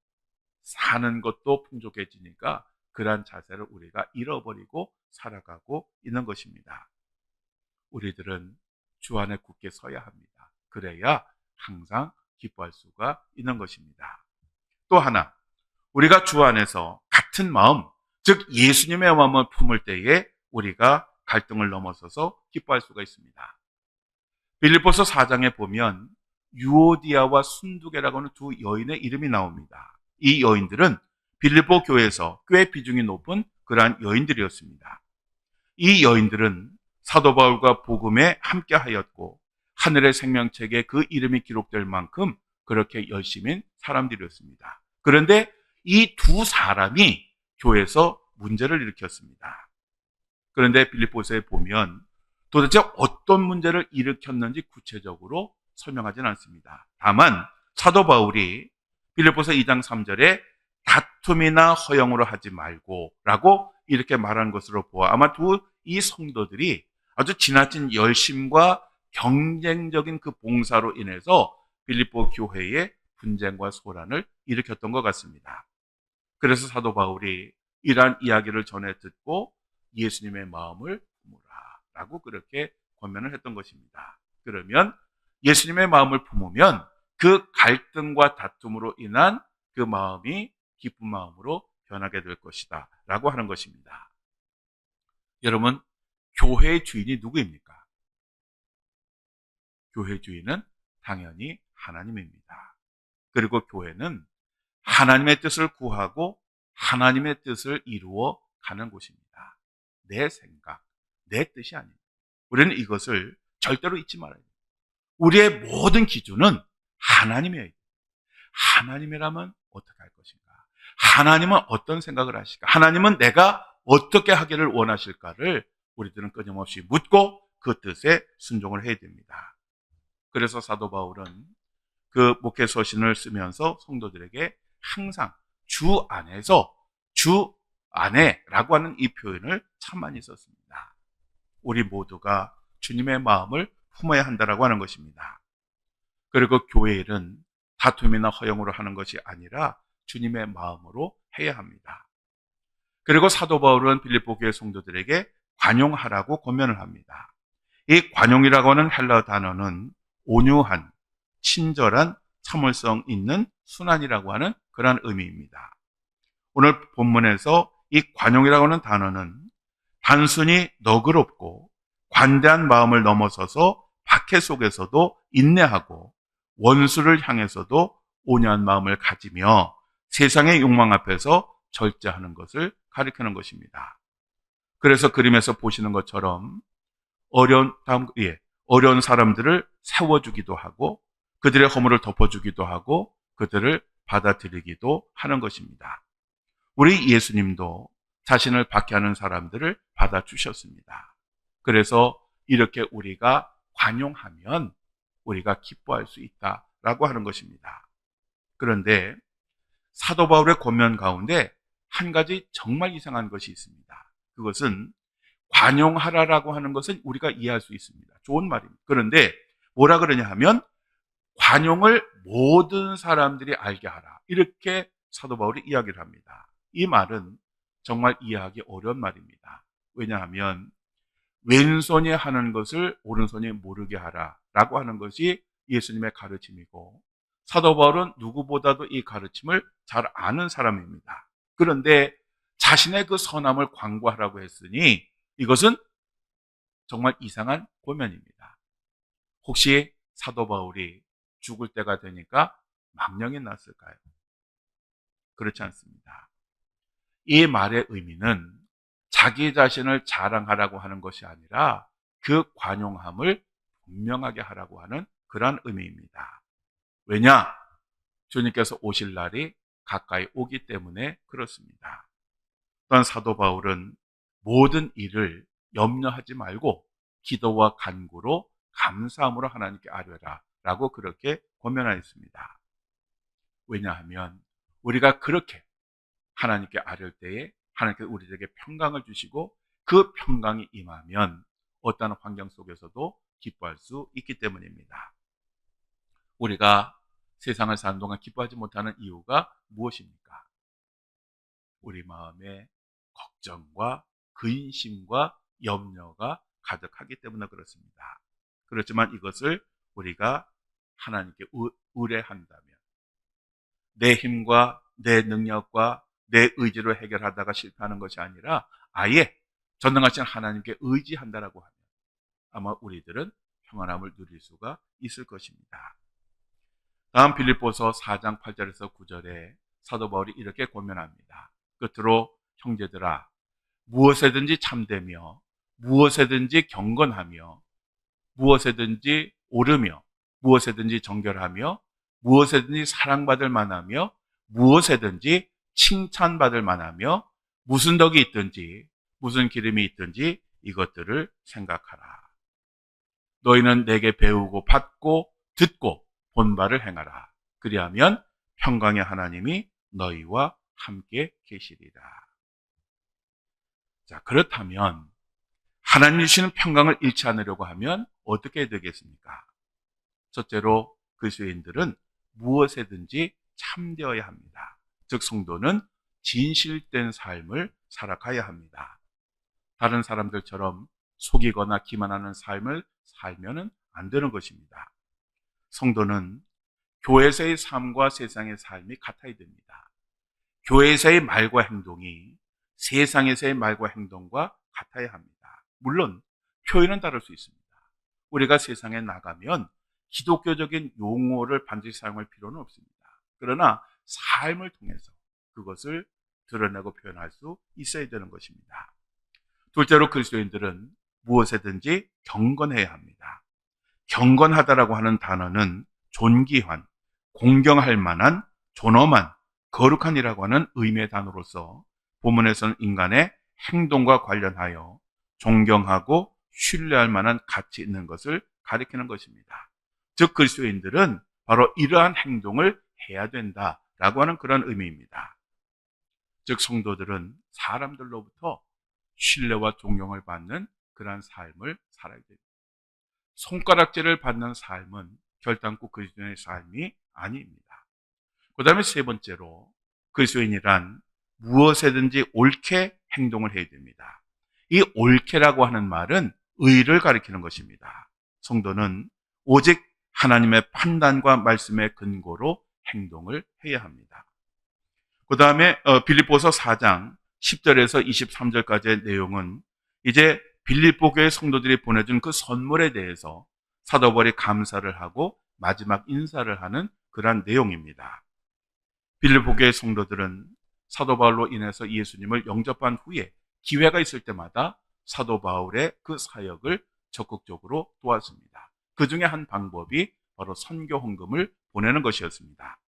사는 것도 풍족해지니까 그러한 자세를 우리가 잃어버리고 살아가고 있는 것입니다. 우리들은 주 안에 굳게 서야 합니다. 그래야 항상 기뻐할 수가 있는 것입니다. 또 하나, 우리가 주 안에서 같은 마음, 즉 예수님의 마음을 품을 때에 우리가 갈등을 넘어서서 기뻐할 수가 있습니다. 빌립보서 4장에 보면 유오디아와 순두개라고 하는 두 여인의 이름이 나옵니다. 이 여인들은 빌립보 교회에서 꽤 비중이 높은 그러한 여인들이었습니다. 이 여인들은 사도 바울과 복음에 함께하였고 하늘의 생명책에 그 이름이 기록될 만큼 그렇게 열심인 사람들이었습니다. 그런데 이 두 사람이 교회에서 문제를 일으켰습니다. 그런데 빌립보서에 보면 도대체 어떤 문제를 일으켰는지 구체적으로 설명하지는 않습니다. 다만 사도 바울이 빌립보서 2장 3절에 다툼이나 허영으로 하지 말고 라고 이렇게 말한 것으로 보아 아마 이 성도들이 아주 지나친 열심과 경쟁적인 그 봉사로 인해서 빌립보 교회에 분쟁과 소란을 일으켰던 것 같습니다. 그래서 사도 바울이 이러한 이야기를 전해 듣고 예수님의 마음을 품으라 라고 그렇게 권면을 했던 것입니다. 그러면 예수님의 마음을 품으면 그 갈등과 다툼으로 인한 그 마음이 기쁜 마음으로 변하게 될 것이다 라고 하는 것입니다. 여러분, 교회의 주인이 누구입니까? 교회 주인은 당연히 하나님입니다. 그리고 교회는 하나님의 뜻을 구하고 하나님의 뜻을 이루어 가는 곳입니다. 내 생각, 내 뜻이 아닙니다. 우리는 이것을 절대로 잊지 말아야 됩니다. 우리의 모든 기준은 하나님이에요. 하나님이라면 어떻게 할 것인가? 하나님은 어떤 생각을 하실까? 하나님은 내가 어떻게 하기를 원하실까를 우리들은 끊임없이 묻고 그 뜻에 순종을 해야 됩니다. 그래서 사도 바울은 그 목회 서신을 쓰면서 성도들에게 항상 주 안에서, 주 안에라고 하는 이 표현을 참 많이 썼습니다. 우리 모두가 주님의 마음을 품어야 한다라고 하는 것입니다. 그리고 교회 일은 다툼이나 허영으로 하는 것이 아니라 주님의 마음으로 해야 합니다. 그리고 사도 바울은 빌립보 교회 성도들에게 관용하라고 권면을 합니다. 이 관용이라고 하는 헬라 단어는 온유한, 친절한 참을성 있는 순환이라고 하는 그러한 의미입니다. 오늘 본문에서 이 관용이라고 하는 단어는 단순히 너그럽고 관대한 마음을 넘어서서 박해 속에서도 인내하고 원수를 향해서도 온유한 마음을 가지며 세상의 욕망 앞에서 절제하는 것을 가리키는 것입니다. 그래서 그림에서 보시는 것처럼 어려운 사람들을 세워주기도 하고 그들의 허물을 덮어주기도 하고 그들을 받아들이기도 하는 것입니다. 우리 예수님도 자신을 박해하는 사람들을 받아주셨습니다. 그래서 이렇게 우리가 관용하면 우리가 기뻐할 수 있다라고 하는 것입니다. 그런데 사도 바울의 권면 가운데 한 가지 정말 이상한 것이 있습니다. 그것은 관용하라라고 하는 것은 우리가 이해할 수 있습니다. 좋은 말입니다. 그런데 뭐라 그러냐 하면 관용을 모든 사람들이 알게 하라. 이렇게 사도 바울이 이야기를 합니다. 이 말은 정말 이해하기 어려운 말입니다. 왜냐하면 왼손이 하는 것을 오른손이 모르게 하라라고 하는 것이 예수님의 가르침이고 사도 바울은 누구보다도 이 가르침을 잘 아는 사람입니다. 그런데 자신의 그 선함을 광고하라고 했으니 이것은 정말 이상한 고면입니다. 혹시 사도 바울이 죽을 때가 되니까 망령이 났을까요? 그렇지 않습니다. 이 말의 의미는 자기 자신을 자랑하라고 하는 것이 아니라 그 관용함을 분명하게 하라고 하는 그러한 의미입니다. 왜냐? 주님께서 오실 날이 가까이 오기 때문에 그렇습니다. 또한 사도 바울은 모든 일을 염려하지 말고 기도와 간구로 감사함으로 하나님께 아뢰라 라고 그렇게 권면하였습니다. 왜냐하면 우리가 그렇게 하나님께 아뢰을 때에 하나님께서 우리에게 평강을 주시고 그 평강이 임하면 어떠한 환경 속에서도 기뻐할 수 있기 때문입니다. 우리가 세상을 사는 동안 기뻐하지 못하는 이유가 무엇입니까? 우리 마음에 걱정과 근심과 염려가 가득하기 때문에 그렇습니다. 그렇지만 이것을 우리가 하나님께 의뢰한다면 내 힘과 내 능력과 내 의지로 해결하다가 실패하는 것이 아니라 아예 전능하신 하나님께 의지한다라고 하면 아마 우리들은 평안함을 누릴 수가 있을 것입니다. 다음 빌립보서 4장 8절에서 9절에 사도 바울이 이렇게 권면합니다. 끝으로 형제들아 무엇에든지 참되며 무엇에든지 경건하며 무엇에든지 옳으며 무엇에든지 정결하며 무엇에든지 사랑받을 만하며 무엇에든지 칭찬받을 만하며 무슨 덕이 있든지 무슨 기름이 있든지 이것들을 생각하라. 너희는 내게 배우고 받고 듣고 본 바를 행하라. 그리하면 평강의 하나님이 너희와 함께 계시리라. 자, 그렇다면 하나님 주시는 평강을 잃지 않으려고 하면 어떻게 되겠습니까? 첫째로 그리스도인들은 무엇에든지 참되어야 합니다. 즉 성도는 진실된 삶을 살아가야 합니다. 다른 사람들처럼 속이거나 기만하는 삶을 살면 안 되는 것입니다. 성도는 교회에서의 삶과 세상의 삶이 같아야 됩니다. 교회에서의 말과 행동이 세상에서의 말과 행동과 같아야 합니다. 물론 표현은 다를 수 있습니다. 우리가 세상에 나가면 기독교적인 용어를 반드시 사용할 필요는 없습니다. 그러나 삶을 통해서 그것을 드러내고 표현할 수 있어야 되는 것입니다. 둘째로 그리스도인들은 무엇에든지 경건해야 합니다. 경건하다라고 하는 단어는 존귀한, 공경할 만한, 존엄한, 거룩한이라고 하는 의미의 단어로서 본문에서는 인간의 행동과 관련하여 존경하고 신뢰할 만한 가치 있는 것을 가리키는 것입니다. 즉 그리스도인들은 바로 이러한 행동을 해야 된다라고 하는 그런 의미입니다. 즉 성도들은 사람들로부터 신뢰와 존경을 받는 그러한 삶을 살아야 됩니다. 손가락질을 받는 삶은 결단코 그리스도인의 삶이 아닙니다. 그 다음에 세 번째로 그리스도인이란 무엇에든지 옳게 행동을 해야 됩니다. 이 옳게라고 하는 말은 의를 가리키는 것입니다. 성도는 오직 하나님의 판단과 말씀의 근거로 행동을 해야 합니다. 그 다음에 빌립보서 4장 10절에서 23절까지의 내용은 이제 빌립보 교회 성도들이 보내준 그 선물에 대해서 사도 바울이 감사를 하고 마지막 인사를 하는 그러한 내용입니다. 빌립보 교회 성도들은 사도 바울로 인해서 예수님을 영접한 후에 기회가 있을 때마다 사도 바울의 그 사역을 적극적으로 도왔습니다. 그 중에 한 방법이 바로 선교 헌금을 보내는 것이었습니다.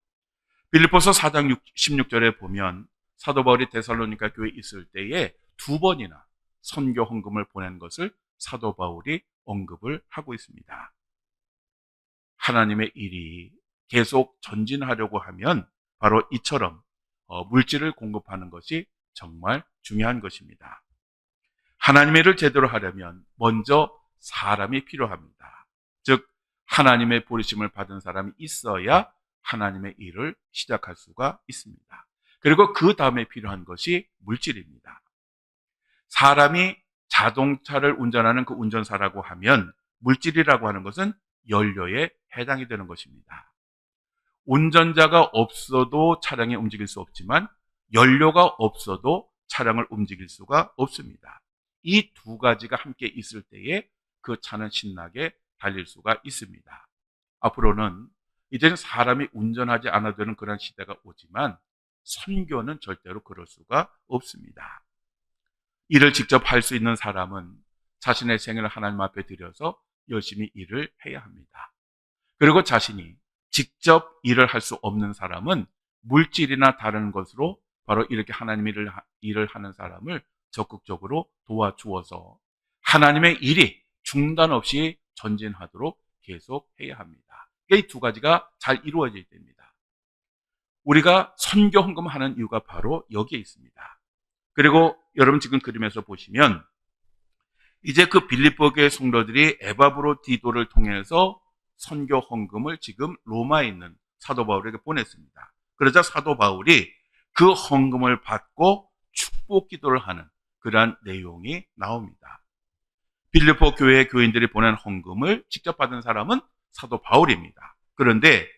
빌립보서 4장 16절에 보면 사도 바울이 데살로니가 교회에 있을 때에 2번이나 선교 헌금을 보낸 것을 사도 바울이 언급을 하고 있습니다. 하나님의 일이 계속 전진하려고 하면 바로 이처럼 물질을 공급하는 것이 정말 중요한 것입니다. 하나님의 일을 제대로 하려면 먼저 사람이 필요합니다. 즉 하나님의 부르심을 받은 사람이 있어야 하나님의 일을 시작할 수가 있습니다. 그리고 그 다음에 필요한 것이 물질입니다. 사람이 자동차를 운전하는 그 운전사라고 하면 물질이라고 하는 것은 연료에 해당이 되는 것입니다. 운전자가 없어도 차량이 움직일 수 없지만 연료가 없어도 차량을 움직일 수가 없습니다. 이 두 가지가 함께 있을 때에 그 차는 신나게 달릴 수가 있습니다. 앞으로는 이제는 사람이 운전하지 않아도 되는 그런 시대가 오지만 선교는 절대로 그럴 수가 없습니다. 일을 직접 할 수 있는 사람은 자신의 생애를 하나님 앞에 드려서 열심히 일을 해야 합니다. 그리고 자신이 직접 일을 할 수 없는 사람은 물질이나 다른 것으로 바로 이렇게 하나님의 일을 하는 사람을 적극적으로 도와주어서 하나님의 일이 중단 없이 전진하도록 계속 해야 합니다. 이 두 가지가 잘 이루어져야 됩니다. 우리가 선교 헌금하는 이유가 바로 여기에 있습니다. 그리고 여러분 지금 그림에서 보시면 이제 그 빌립보 교회 성도들이 에바브로디도를 통해서 선교 헌금을 지금 로마에 있는 사도 바울에게 보냈습니다. 그러자 사도 바울이 그 헌금을 받고 축복 기도를 하는 그러한 내용이 나옵니다. 빌립보 교회의 교인들이 보낸 헌금을 직접 받은 사람은 사도 바울입니다. 그런데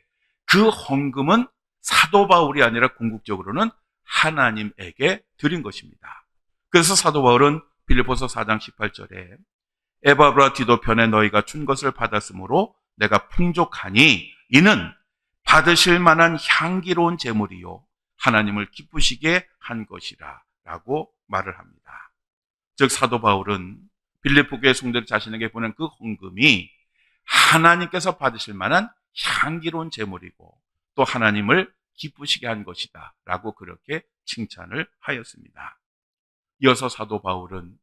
그 헌금은 사도 바울이 아니라 궁극적으로는 하나님에게 드린 것입니다. 그래서 사도 바울은 빌립보서 4장 18절에 에바브라디도 편에 너희가 준 것을 받았으므로 내가 풍족하니 이는 받으실 만한 향기로운 제물이요 하나님을 기쁘시게 한 것이라 라고 말을 합니다. 즉 사도 바울은 빌립보 교회 성도들 자신에게 보낸 그 헌금이 하나님께서 받으실 만한 향기로운 제물이고 또 하나님을 기쁘시게 한 것이다 라고 그렇게 칭찬을 하였습니다. 이어서 사도 바울은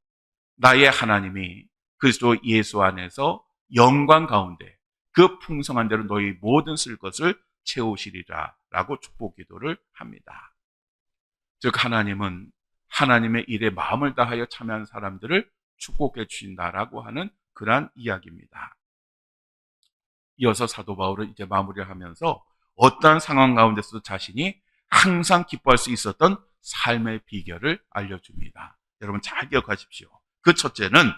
나의 하나님이 그리스도 예수 안에서 영광 가운데 그 풍성한 대로 너희 모든 쓸 것을 채우시리라 라고 축복 기도를 합니다. 즉 하나님은 하나님의 일에 마음을 다하여 참여한 사람들을 축복해 주신다라고 하는 그러한 이야기입니다. 이어서 사도 바울은 이제 마무리를 하면서 어떠한 상황 가운데서도 자신이 항상 기뻐할 수 있었던 삶의 비결을 알려줍니다. 여러분 잘 기억하십시오. 그 첫째는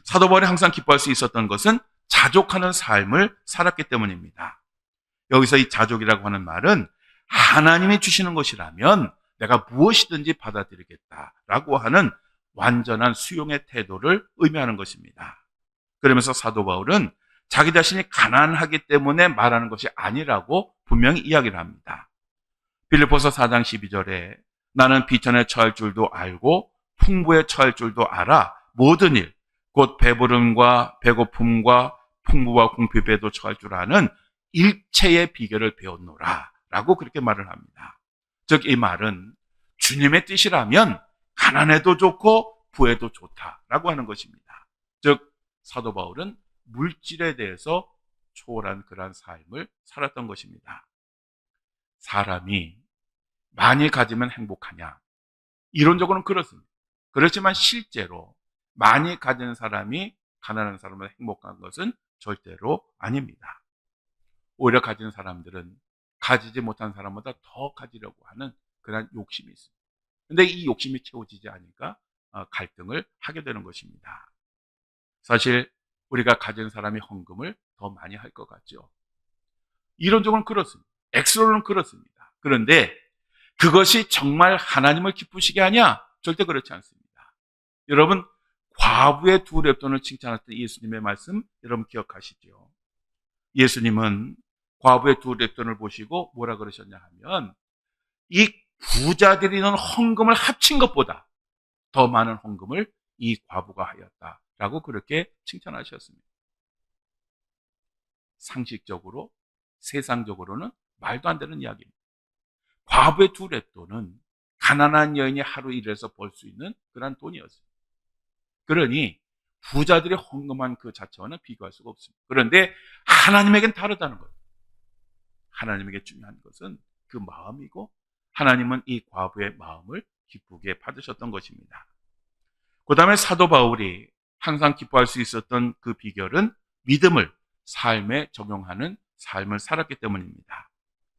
사도 바울이 항상 기뻐할 수 있었던 것은 자족하는 삶을 살았기 때문입니다. 여기서 이 자족이라고 하는 말은 하나님이 주시는 것이라면 내가 무엇이든지 받아들이겠다라고 하는 완전한 수용의 태도를 의미하는 것입니다. 그러면서 사도 바울은 자기 자신이 가난하기 때문에 말하는 것이 아니라고 분명히 이야기를 합니다. 빌립보서 4장 12절에 나는 비천에 처할 줄도 알고 풍부에 처할 줄도 알아 모든 일, 곧 배부름과 배고픔과 풍부와 궁핍에도 처할 줄 아는 일체의 비결을 배웠노라 라고 그렇게 말을 합니다. 즉 이 말은 주님의 뜻이라면 가난해도 좋고 부해도 좋다라고 하는 것입니다. 즉 사도 바울은 물질에 대해서 초월한 그러한 삶을 살았던 것입니다. 사람이 많이 가지면 행복하냐? 이론적으로는 그렇습니다. 그렇지만 실제로 많이 가진 사람이 가난한 사람보다 행복한 것은 절대로 아닙니다. 오히려 가진 사람들은 가지지 못한 사람보다 더 가지려고 하는 그런 욕심이 있습니다. 그런데 이 욕심이 채워지지 않으니까 갈등을 하게 되는 것입니다. 사실 우리가 가진 사람이 헌금을 더 많이 할 것 같죠. 이론적으로는 그렇습니다. 엑스로는 그렇습니다. 그런데 그것이 정말 하나님을 기쁘시게 하냐? 절대 그렇지 않습니다. 여러분, 과부의 두 렙돈을 칭찬했던 예수님의 말씀 여러분 기억하시죠? 예수님은 과부의 두 렙돈을 보시고 뭐라 그러셨냐 하면 이 부자들이 넣은 헌금을 합친 것보다 더 많은 헌금을 이 과부가 하였다라고 그렇게 칭찬하셨습니다. 상식적으로, 세상적으로는 말도 안 되는 이야기입니다. 과부의 두 렙돈은 가난한 여인이 하루 일해서 벌 수 있는 그런 돈이었습니다. 그러니 부자들이 헌금한 그 자체와는 비교할 수가 없습니다. 그런데 하나님에겐 다르다는 거예요. 하나님에게 중요한 것은 그 마음이고 하나님은 이 과부의 마음을 기쁘게 받으셨던 것입니다. 그 다음에 사도 바울이 항상 기뻐할 수 있었던 그 비결은 믿음을 삶에 적용하는 삶을 살았기 때문입니다.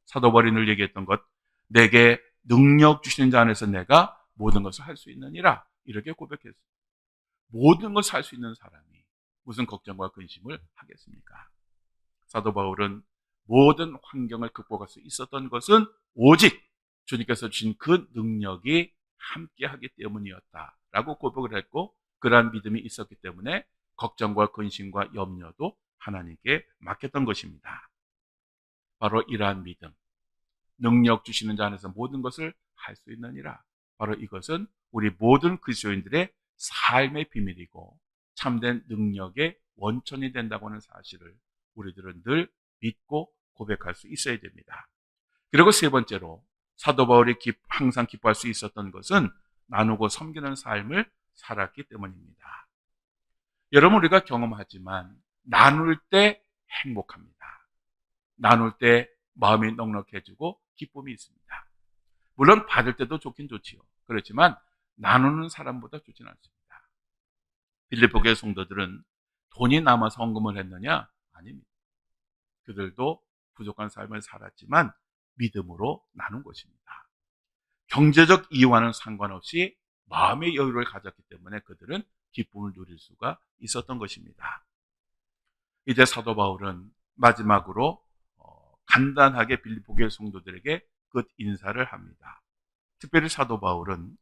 사도 바울이 늘 얘기했던 것, 내게 능력 주시는 자 안에서 내가 모든 것을 할 수 있느니라 이렇게 고백했습니다. 모든 것을 할 수 있는 사람이 무슨 걱정과 근심을 하겠습니까? 사도 바울은 모든 환경을 극복할 수 있었던 것은 오직 주님께서 주신 그 능력이 함께하기 때문이었다라고 고백을 했고 그러한 믿음이 있었기 때문에 걱정과 근심과 염려도 하나님께 맡겼던 것입니다. 바로 이러한 믿음, 능력 주시는 자 안에서 모든 것을 할 수 있느니라. 바로 이것은 우리 모든 그리스도인들의 삶의 비밀이고 참된 능력의 원천이 된다고 하는 사실을 우리들은 늘 믿고 고백할 수 있어야 됩니다. 그리고 세 번째로 사도 바울이 항상 기뻐할 수 있었던 것은 나누고 섬기는 삶을 살았기 때문입니다. 여러분 우리가 경험하지만 나눌 때 행복합니다. 나눌 때 마음이 넉넉해지고 기쁨이 있습니다. 물론 받을 때도 좋긴 좋지요. 그렇지만 나누는 사람보다 좋지는 않습니다. 빌립보 교회 성도들은 돈이 남아서 헌금을 했느냐? 아닙니다. 그들도 부족한 삶을 살았지만 믿음으로 나눈 것입니다. 경제적 이유와는 상관없이 마음의 여유를 가졌기 때문에 그들은 기쁨을 누릴 수가 있었던 것입니다. 이제 사도 바울은 마지막으로 간단하게 빌립보 교회 성도들에게 끝 인사를 합니다. 특별히 사도 바울은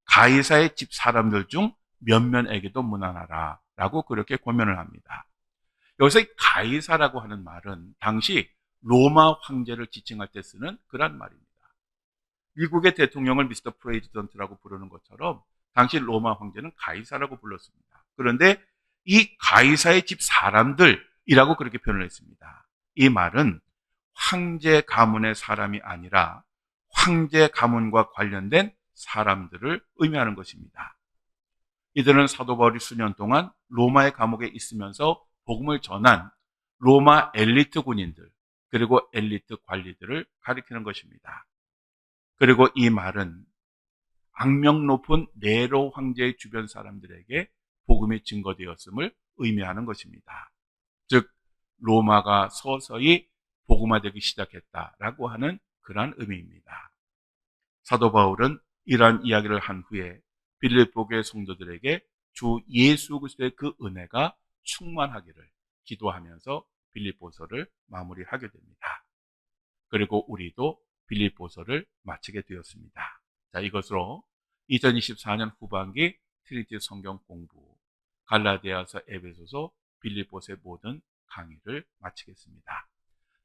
가이사의 집 사람들 중 몇몇에게도 문안하라 라고 그렇게 권면을 합니다. 여기서 가이사라고 하는 말은 당시 로마 황제를 지칭할 때 쓰는 그런 말입니다. 미국의 대통령을 미스터 프레지던트라고 부르는 것처럼 당시 로마 황제는 가이사라고 불렀습니다. 그런데 이 가이사의 집 사람들이라고 그렇게 표현을 했습니다. 이 말은 황제 가문의 사람이 아니라 황제 가문과 관련된 사람들을 의미하는 것입니다. 이들은 사도 바울이 수년 동안 로마의 감옥에 있으면서 복음을 전한 로마 엘리트 군인들 그리고 엘리트 관리들을 가리키는 것입니다. 그리고 이 말은 악명 높은 네로 황제의 주변 사람들에게 복음이 증거되었음을 의미하는 것입니다. 즉 로마가 서서히 복음화되기 시작했다라고 하는 그러한 의미입니다. 사도 바울은 이러한 이야기를 한 후에 빌립보 교회 성도들에게 주 예수 그리스도의 그 은혜가 충만하기를 기도하면서 빌립보서를 마무리하게 됩니다. 그리고 우리도 빌립보서를 마치게 되었습니다. 자, 이것으로 2024년 후반기 트리니티 성경 공부 갈라디아서, 에베소서, 빌립보서의 모든 강의를 마치겠습니다.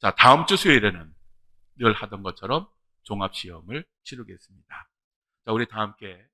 자, 다음 주 수요일에는 늘 하던 것처럼 종합시험을 치르겠습니다. 자, 우리 다 함께